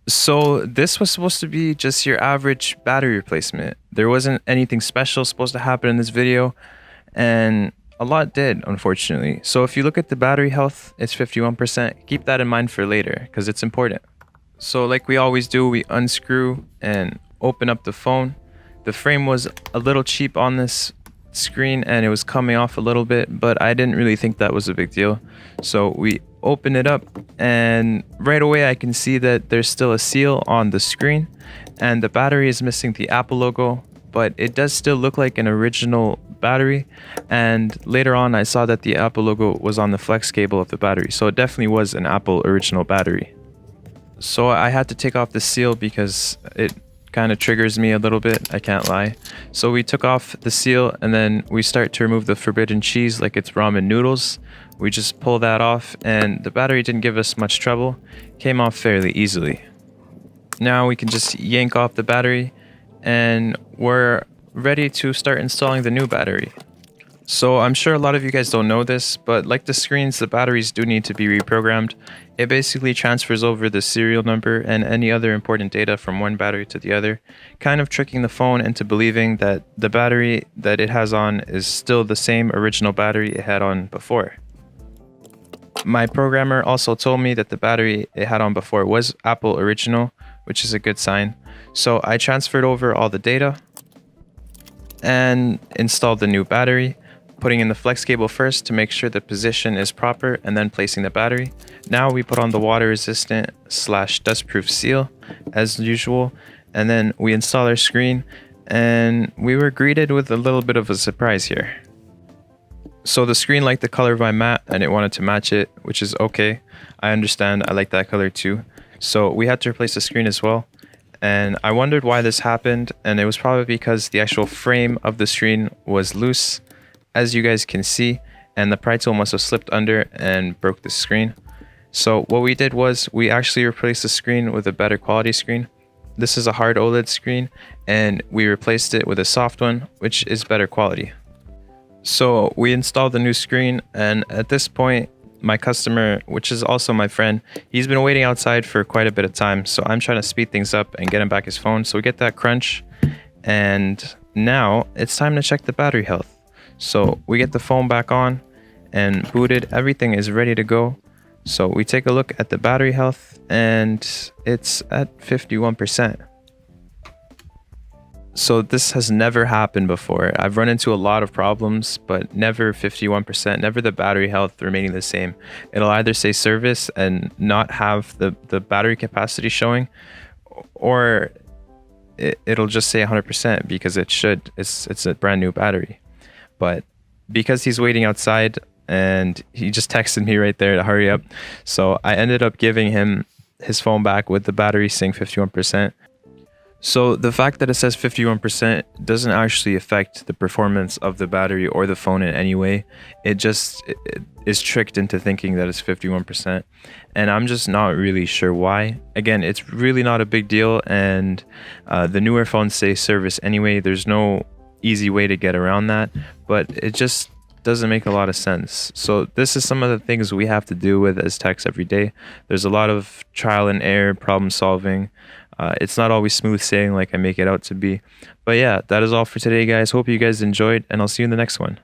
So this was supposed to be just your average battery replacement. There wasn't anything special supposed to happen in this video, and a lot did, unfortunately. So if you look at the battery health, it's 51%. Keep that in mind for later, because it's important. So like we always do, we unscrew and open up the phone. The frame was a little cheap on this screen and it was coming off a little bit, but I didn't really think that was a big deal. So we open it up and right away I can see that there's still a seal on the screen and the battery is missing the Apple logo, but it does still look like an original battery. And later on I saw that the Apple logo was on the flex cable of the battery, so it definitely was an Apple original battery. So I had to take off the seal because it kind of triggers me a little bit, I can't lie. So we took off the seal and then we start to remove the forbidden cheese like it's ramen noodles. We just pull that off and the battery didn't give us much trouble, came off fairly easily. Now we can just yank off the battery and we're ready to start installing the new battery. So I'm sure a lot of you guys don't know this, but like the screens, the batteries do need to be reprogrammed. It basically transfers over the serial number and any other important data from one battery to the other, kind of tricking the phone into believing that the battery that it has on is still the same original battery it had on before. My programmer also told me that the battery it had on before was Apple original, which is a good sign. So I transferred over all the data and installed the new battery, putting in the flex cable first to make sure the position is proper and then placing the battery. Now we put on the water resistant / dustproof seal as usual, and then we install our screen and we were greeted with a little bit of a surprise here. So the screen liked the color of my mat and it wanted to match it, which is okay. I understand, I like that color too. So we had to replace the screen as well. And I wondered why this happened, and it was probably because the actual frame of the screen was loose, as you guys can see, and the pry tool must have slipped under and broke the screen. So what we did was we actually replaced the screen with a better quality screen. This is a hard OLED screen and we replaced it with a soft one, which is better quality. So we installed the new screen, and at this point my customer, which is also my friend, he's been waiting outside for quite a bit of time, so I'm trying to speed things up and get him back his phone. So we get that crunch, and now it's time to check the battery health. So we get the phone back on and booted, everything is ready to go. So we take a look at the battery health and it's at 51%. So this has never happened before. I've run into a lot of problems, but never 51%, never the battery health remaining the same. It'll either say service and not have the battery capacity showing, or it'll just say 100% because it should. It's a brand new battery. But because he's waiting outside and he just texted me right there to hurry up, so I ended up giving him his phone back with the battery saying 51%. So the fact that it says 51% doesn't actually affect the performance of the battery or the phone in any way. It is tricked into thinking that it's 51%. And I'm just not really sure why. Again, it's really not a big deal, and the newer phones say service anyway. There's no easy way to get around that, but it just doesn't make a lot of sense. So this is some of the things we have to deal with as techs every day. There's a lot of trial and error, problem solving. It's not always smooth sailing like I make it out to be. But yeah, that is all for today, guys. Hope you guys enjoyed, and I'll see you in the next one.